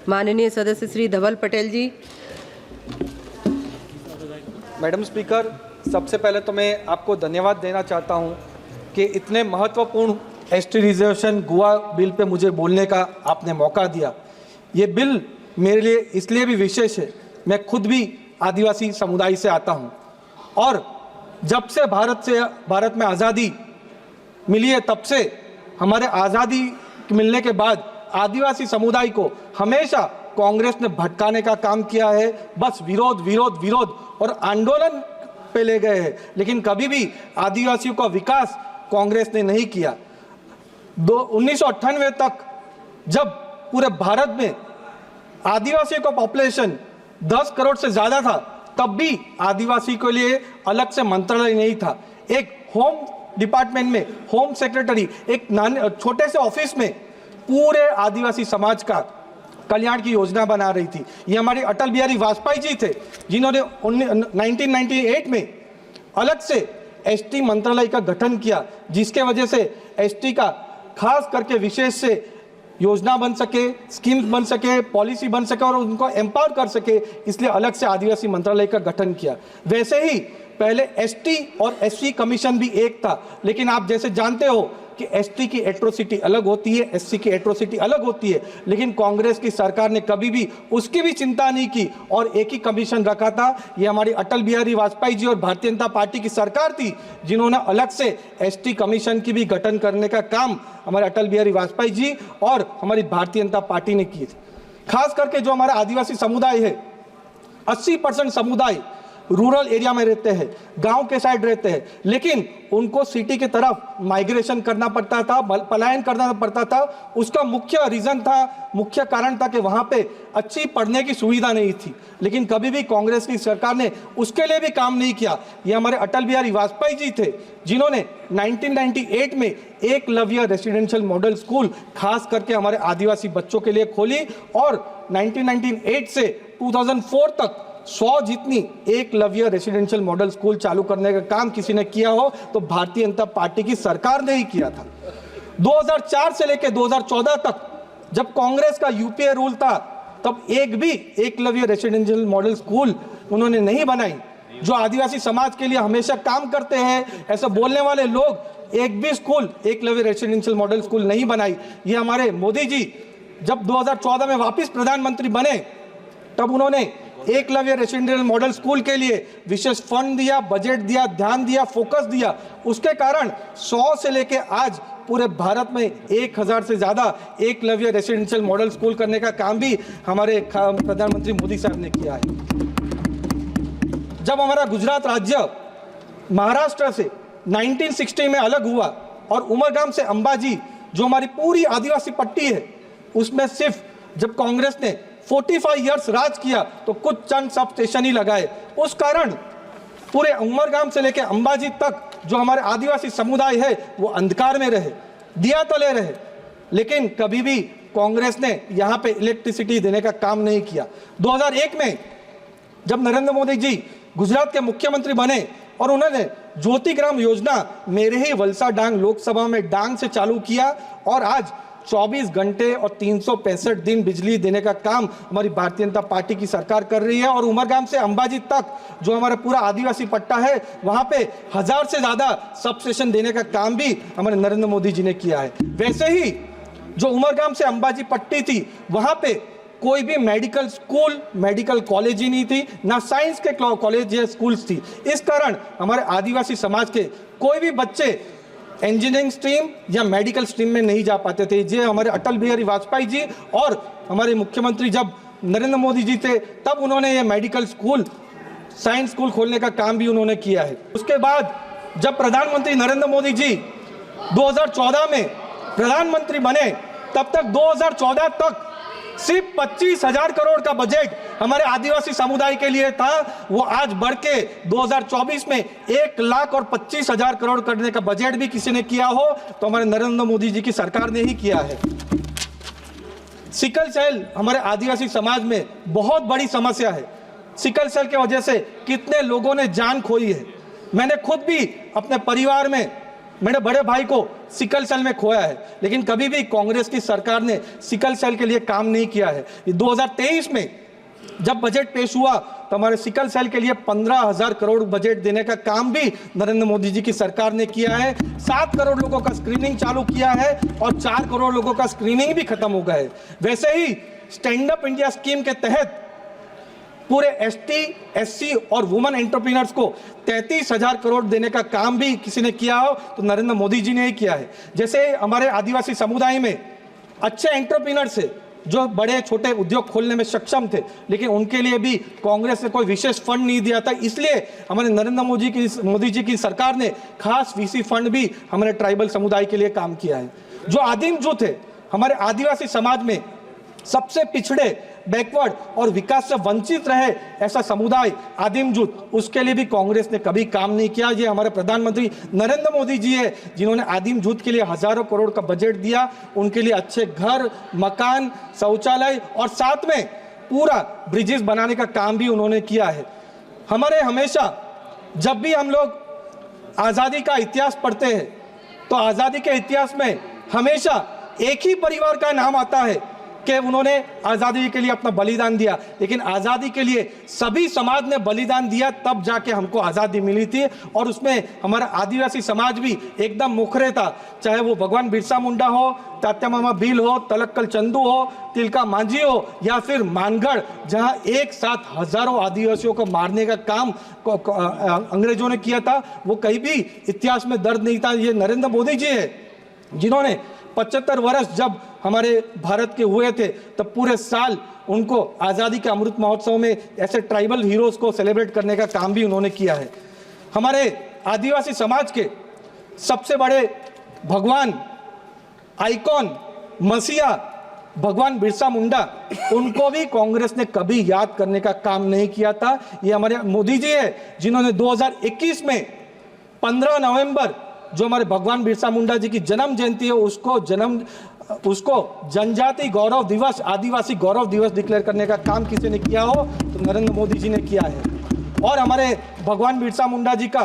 माननीय सदस्य श्री धवल पटेल जी। Madam speaker, सबसे पहले तो मैं आपको धन्यवाद देना चाहता हूं कि इतने महत्वपूर्ण ST reservation Goa bill pay मुझे बोलने का आपने मौका दिया। ये बिल मेरे लिए इसलिए भी विशेष है, मैं खुद भी आदिवासी समुदाय से आता हूं और जब से भारत में आज़ादी मिली है तब से हमारे आज़ादी मिलने के बाद आदिवासी समुदाय को हमेशा कांग्रेस ने भटकाने का काम किया है। बस विरोध विरोध विरोध और आंदोलन पे ले गए हैं, लेकिन कभी भी आदिवासियों का विकास कांग्रेस ने नहीं किया। 1998 तक जब पूरे भारत में आदिवासियों का पॉपुलेशन 10 करोड़ से ज़्यादा था, तब भी आदिवासी के लिए अलग से मंत्रालय नहीं था। एक होम डिपार्टमेंट में होम सेक्रेटरी एक छोटे से ऑफिस में पूरे आदिवासी समाज का कल्याण की योजना बना रही थी। ये हमारे अटल बिहारी वाजपेयी जी थे, जिन्होंने 1998 में अलग से एसटी मंत्रालय का गठन किया, जिसके वजह से एसटी का खास करके विशेष से योजना बन सके, स्कीम्स बन सके, पॉलिसी बन सके और उनको एम्पावर कर सके, इसलिए अलग से आदिवासी मंत्रालय का गठन किया। वैसे ही पहले एसटी और एससी कमीशन भी एक था, लेकिन आप जैसे जानते हो कि एसटी की एट्रोसिटी अलग होती है, एससी की एट्रोसिटी अलग होती है, लेकिन कांग्रेस की सरकार ने कभी भी उसकी भी चिंता नहीं की और एक ही कमीशन रखा था। ये हमारी अटल बिहारी वाजपेयी जी और भारतीय जनता पार्टी की सरकार थी, जिन्होंने अलग से एसटी कमीशन की भी गठन करने का काम हमारे अटल बिहारी वाजपेयी जी और हमारी भारतीय जनता पार्टी ने किए थे। खास करके जो हमारा आदिवासी समुदाय है, 80% समुदाय रूरल एरिया में रहते हैं, गांव के साइड रहते हैं, लेकिन उनको सिटी की तरफ माइग्रेशन करना पड़ता था, पलायन करना पड़ता था। उसका मुख्य रीजन था, मुख्य कारण था कि वहां पे अच्छी पढ़ने की सुविधा नहीं थी, लेकिन कभी भी कांग्रेस की सरकार ने उसके लिए भी काम नहीं किया। ये हमारे अटल बिहारी वाजपेयी जी थे, जिन्होंने 1998 में एकलव्य रेसिडेंशियल मॉडल स्कूल खास करके हमारे आदिवासी बच्चों के लिए खोली और 1998 से 2004 तक 100 जितनी एकलव्य रेसिडेंशियल मॉडल स्कूल चालू करने का काम किसी ने किया हो तो भारतीय जनता पार्टी की सरकार ने ही किया था। 2004 से लेकर 2014 तक जब कांग्रेस का यूपीए रूल था, तब एक भी एकलव्य रेसिडेंशियल मॉडल स्कूल उन्होंने नहीं बनाई। जो आदिवासी समाज के लिए हमेशा काम करते हैं, ऐसा बोलने वाले लोग एक भी school Eklavya residential model school नहीं बनाई। ये हमारे मोदी जी जब 2014 में वापस प्रधानमंत्री बने, तब उन्होंने एकलव्य रेसिडेंशियल मॉडल स्कूल के लिए विशेष फंड दिया, बजट दिया, ध्यान दिया, फोकस दिया। उसके कारण 100 से लेके आज पूरे भारत में 1000 से ज्यादा एकलव्य रेसिडेंशियल मॉडल स्कूल करने का काम भी हमारे प्रधानमंत्री मोदी साहब ने किया है। जब हमारा गुजरात राज्य महाराष्ट्र से 1960 में अलग हुआ और उमरगाम से अंबाजी जो हमारी पूरी आदिवासी पट्टी है, उसमें सिर्फ जब कांग्रेस ने 45 इयर्स राज किया तो कुछ चंद सब स्टेशन ही लगाए। उस कारण पूरे उमरगाम से लेकर अंबाजी तक जो हमारे आदिवासी समुदाय है वो अंधकार में रहे, दिया तले रहे, लेकिन कभी भी कांग्रेस ने यहाँ पे इलेक्ट्रिसिटी देने का काम नहीं किया। 2001 में जब नरेंद्र मोदी जी गुजरात के मुख्यमंत्री बने और उन्होंने ज्योतिग्राम योजना मेरे ही वलसा डांग लोकसभा में डांग से चालू किया और आज 24 घंटे और 365 दिन बिजली देने का काम हमारी भारतीय जनता पार्टी की सरकार कर रही है। और उमरगाम से अंबाजी तक जो हमारा पूरा आदिवासी पट्टा है, वहां पे 1000 से ज्यादा सब स्टेशन देने का काम भी हमारे नरेंद्र मोदी जी ने किया है। वैसे ही जो उमरगाम से अंबाजी पट्टी थी, वहां पे कोई भी मेडिकल स्कूल, मेडिकल कॉलेज ही नहीं थी, ना साइंस के कॉलेज या स्कूल्स थी। इस कारण हमारे आदिवासी समाज के कोई भी बच्चे इंजीनियरिंग स्ट्रीम या मेडिकल स्ट्रीम में नहीं जा पाते थे। ये हमारे अटल बिहारी वाजपेयी जी और हमारे मुख्यमंत्री जब नरेंद्र मोदी जी थे, तब उन्होंने ये मेडिकल स्कूल, साइंस स्कूल खोलने का काम भी उन्होंने किया है। उसके बाद जब प्रधानमंत्री नरेंद्र मोदी जी 2014 में प्रधानमंत्री बने, तब तक 2014 तक सिर्फ 25,000 करोड़ का बजट हमारे आदिवासी समुदाय के लिए था। वो आज बढ़ के 2024 में 1,25,000 करोड़ करने का बजट भी किसी ने किया हो तो हमारे नरेंद्र मोदी जी की सरकार ने ही किया है। सिकल सेल हमारे आदिवासी समाज में बहुत बड़ी समस्या है। सिकल सेल की वजह से कितने लोगों ने जान खोई है। मैंने खुद भी अपने परिवार में मेरे बड़े भाई को सिकल सेल में खोया है, लेकिन कभी भी कांग्रेस की सरकार ने सिकल सेल के लिए काम नहीं किया है। 2023 में जब बजट पेश हुआ तो हमारे सिकल सेल के लिए 15,000 करोड़ बजट देने का काम भी नरेंद्र मोदी जी की सरकार ने किया है। 7 करोड़ लोगों का स्क्रीनिंग चालू किया है और 4 करोड़ लोगों का स्क्रीनिंग भी खत्म हो गया है। वैसे ही स्टैंड अप इंडिया स्कीम के तहत पूरे एसटी, एससी और वुमेन एंटरप्रेन्योर्स को 33,000 करोड़ देने का काम भी किसी ने किया हो तो नरेंद्र मोदी जी ने ही किया है। जैसे हमारे आदिवासी समुदाय में अच्छे एंटरप्रेन्योर्स है जो बड़े छोटे उद्योग खोलने में सक्षम थे, लेकिन उनके लिए भी कांग्रेस ने कोई विशेष फंड नहीं दिया था। इसलिए हमारे नरेंद्र मोदी जी की सरकार ने खास वीसी फंड भी हमारे ट्राइबल समुदाय के लिए काम किया है। जो आदिम जुट है, हमारे आदिवासी समाज में सबसे पिछड़े, बैकवर्ड और विकास से वंचित रहे ऐसा समुदाय आदिम जुट, उसके लिए भी कांग्रेस ने कभी काम नहीं किया। ये हमारे प्रधानमंत्री नरेंद्र मोदी जी है जिन्होंने आदिम जुट के लिए हजारों करोड़ का बजट दिया, उनके लिए अच्छे घर, मकान, शौचालय और साथ में पूरा ब्रिजेस बनाने का काम भी उन्होंने किया है। हमारे हमेशा जब भी हम लोग आज़ादी का इतिहास पढ़ते हैं तो आज़ादी के इतिहास में हमेशा एक ही परिवार का नाम आता है कि उन्होंने आज़ादी के लिए अपना बलिदान दिया, लेकिन आज़ादी के लिए सभी समाज ने बलिदान दिया, तब जाके हमको आज़ादी मिली थी। और उसमें हमारा आदिवासी समाज भी एकदम मुखरे था, चाहे वो भगवान बिरसा मुंडा हो, तात्या मामा भील हो, तलक्कल चंदू हो, तिलका मांझी हो या फिर मानगढ़, जहां एक साथ हजारों आदिवासियों को मारने का काम अंग्रेजों ने किया था, वो कहीं भी इतिहास में दर्ज नहीं था। ये नरेंद्र मोदी जी है जिन्होंने 75 वर्ष जब हमारे भारत के हुए थे तब पूरे साल उनको आज़ादी के अमृत महोत्सव में ऐसे ट्राइबल हीरोज को सेलिब्रेट करने का काम भी उन्होंने किया है। हमारे आदिवासी समाज के सबसे बड़े भगवान, आइकॉन, मसीहा भगवान बिरसा मुंडा, उनको भी कांग्रेस ने कभी याद करने का काम नहीं किया था। ये हमारे मोदी जी है जिन्होंने 2021 में 15 नवंबर जो हमारे भगवान बिरसा मुंडा जी की जन्म जयंती है उसको जनजाति गौरव दिवस, आदिवासी गौरव दिवस डिक्लेयर करने का काम किसी ने किया हो तो नरेंद्र मोदी जी ने किया है। और हमारे भगवान बिरसा मुंडा जी का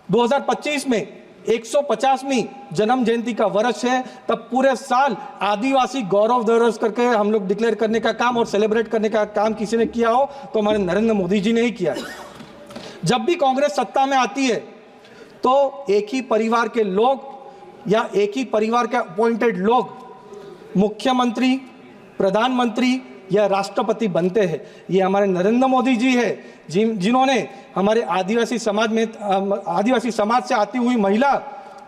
2025 में 150वीं जन्म जयंती का वर्ष है, तब पूरे साल आदिवासी गौरव दिवस करके हम लोग डिक्लेयर करने का काम और सेलिब्रेट करने का काम किसी ने किया हो तो हमारे नरेंद्र मोदी जी ने ही किया है। जब भी कांग्रेस सत्ता में आती है तो एक ही परिवार के लोग या एक ही परिवार के अपॉइंटेड लोग मुख्यमंत्री, प्रधानमंत्री या राष्ट्रपति बनते हैं। ये हमारे नरेंद्र मोदी जी है जिन्होंने हमारे आदिवासी समाज से आती हुई महिला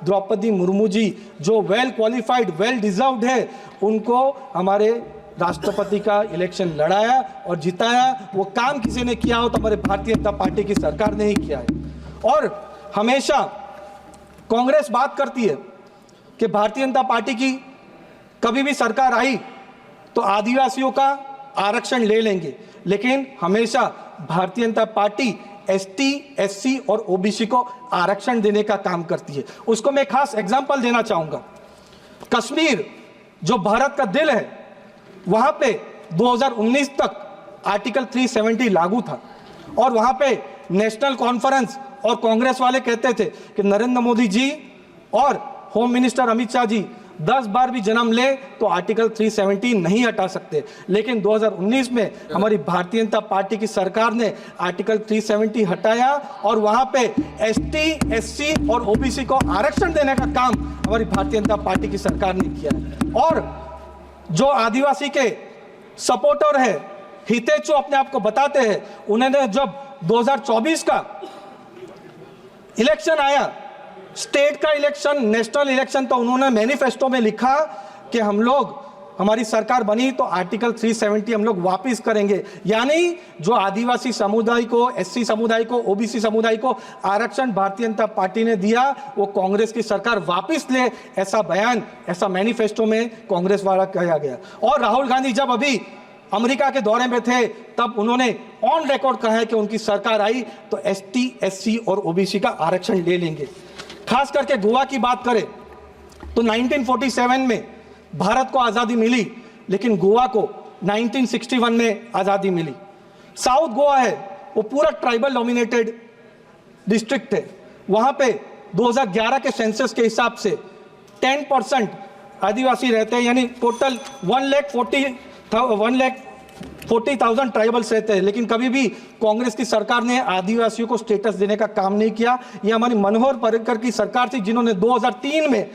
द्रौपदी मुर्मू जी, जो वेल क्वालिफाइड, वेल डिजर्व्ड है, उनको हमारे राष्ट्रपति का इलेक्शन लड़ाया और जिताया। वो काम किसी ने किया हो तो हमारे भारतीय जनता पार्टी की सरकार ने ही किया है। और हमेशा कांग्रेस बात करती है कि भारतीय जनता पार्टी की कभी भी सरकार आई तो आदिवासियों का आरक्षण ले लेंगे, लेकिन हमेशा Bharatiya Janata party ST, SC और ओबीसी को आरक्षण देने का काम करती है। उसको मैं खास एग्जांपल देना चाहूंगा। कश्मीर जो भारत का दिल है, वहां पे 2019 तक आर्टिकल 370 लागू था और वहां पे नेशनल कॉन्फ्रेंस और कांग्रेस वाले कहते थे कि नरेंद्र मोदी जी और होम मिनिस्टर अमित शाह जी 10 बार भी जन्म ले तो आर्टिकल 370 नहीं हटा सकते। लेकिन 2019 में हमारी भारतीय जनता पार्टी की सरकार ने आर्टिकल 370 हटाया और वहां पे एसटी, एससी और ओबीसी को आरक्षण देने का काम हमारी भारतीय जनता पार्टी की सरकार ने किया। और जो आदिवासी के सपोर्टर है, हितेशु अपने आप को बताते हैं, उन्होंने जब 2024 का इलेक्शन आया, स्टेट का इलेक्शन, नेशनल इलेक्शन, तो उन्होंने मैनिफेस्टो में लिखा कि हम लोग, हमारी सरकार बनी तो आर्टिकल 370 हम लोग वापस करेंगे। यानी जो आदिवासी समुदाय को, एससी समुदाय को, ओबीसी समुदाय को आरक्षण भारतीय जनता पार्टी ने दिया, वो कांग्रेस की सरकार वापस ले, ऐसा बयान, ऐसा मैनिफेस्टो में कांग्रेस वाला कहा गया। और राहुल गांधी जब अभी अमेरिका के दौरे में थे तब उन्होंने ऑन रिकॉर्ड कहा है कि उनकी सरकार आई तो एसटी, एससी और ओबीसी का आरक्षण ले लेंगे। खास करके गोवा की बात करें तो 1947 में भारत को आज़ादी मिली, लेकिन गोवा को 1961 में आज़ादी मिली। साउथ गोवा है वो पूरा ट्राइबल डोमिनेटेड डिस्ट्रिक्ट है। वहाँ पे 2011 के सेंसस के हिसाब से 10% आदिवासी रहते हैं, यानी टोटल 1,40,000 ट्राइबल्स रहते हैं। लेकिन कभी भी कांग्रेस की सरकार ने आदिवासियों को स्टेटस देने का काम नहीं किया। ये हमारी मनोहर पर्रिकर की सरकार थी जिन्होंने 2003 में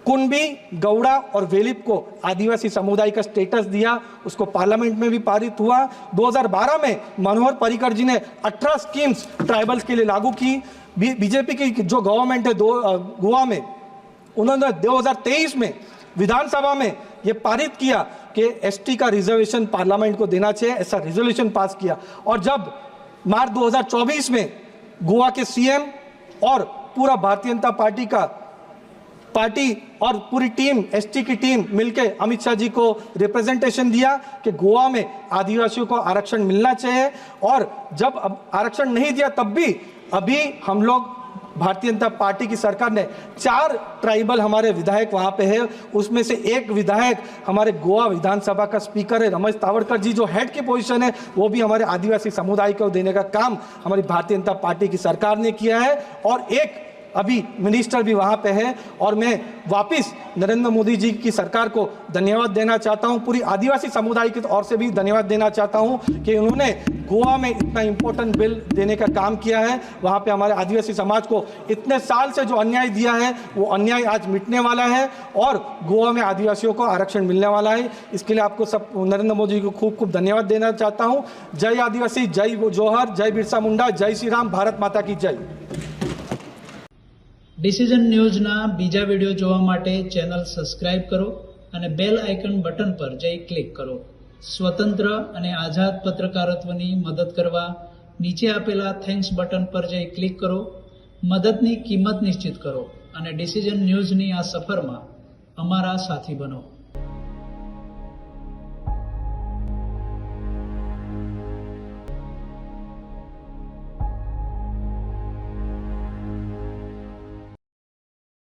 कुणबी, गौड़ा और वेलिप को आदिवासी समुदाय का स्टेटस दिया। उसको पार्लियामेंट में भी पारित हुआ। 2012 में मनोहर पर्रिकर जी ने 18 स्कीम्स ट्राइबल्स के लिए लागू की। बीजेपी की जो गवर्नमेंट है गोवा में, उन्होंने 2023 में विधानसभा में ये पारित किया कि एसटी का रिजर्वेशन पार्लियामेंट को देना चाहिए, ऐसा रेजोल्यूशन पास किया। और जब मार्च 2024 में गोवा के सीएम और पूरा भारतीय जनता पार्टी और पूरी टीम, एसटी की टीम मिलकर अमित शाह जी को रिप्रेजेंटेशन दिया कि गोवा में आदिवासियों को आरक्षण मिलना चाहिए, और जब आरक्षण नहीं दिया तब भी अभी हम लोग भारतीय जनता पार्टी की सरकार ने 4 ट्राइबल हमारे विधायक वहां पे है, उसमें से एक विधायक हमारे गोवा विधानसभा का स्पीकर है रमेश तावड़कर जी, जो हेड की पोजीशन है वो भी हमारे आदिवासी समुदाय को देने का काम हमारी भारतीय जनता पार्टी की सरकार ने किया है। और एक अभी मिनिस्टर भी वहां पे है। और मैं वापस नरेंद्र मोदी जी की सरकार को धन्यवाद देना चाहता हूं, पूरी आदिवासी समुदाय की ओर से भी धन्यवाद देना चाहता हूं कि उन्होंने गोवा में इतना इंपॉर्टेंट बिल देने का काम किया है। वहां पे हमारे आदिवासी समाज को इतने साल से जो अन्याय दिया है वो अन्याय आज मिटने वाला है और गोवा में आदिवासियों को आरक्षण मिलने वाला है। इसके लिए आपको सब नरेंद्र मोदी जी को खूब खूब धन्यवाद देना चाहता हूँ। जय आदिवासी, जय जोहर, जय बिरसा मुंडा, जय श्री राम, भारत माता की जय। ડિસિઝન ન્યૂઝના બીજા વિડીયો જોવા માટે ચેનલ સબસ્ક્રાઇબ કરો અને બેલ આઇકન બટન પર જઈ ક્લિક કરો। સ્વતંત્ર અને આઝાદ પત્રકારત્વની મદદ કરવા નીચે આપેલા થેન્ક્સ બટન પર જઈ ક્લિક કરો। મદદની કિંમત નિશ્ચિત કરો અને ડિસિઝન ન્યૂઝની આ સફરમાં અમારા સાથી બનો।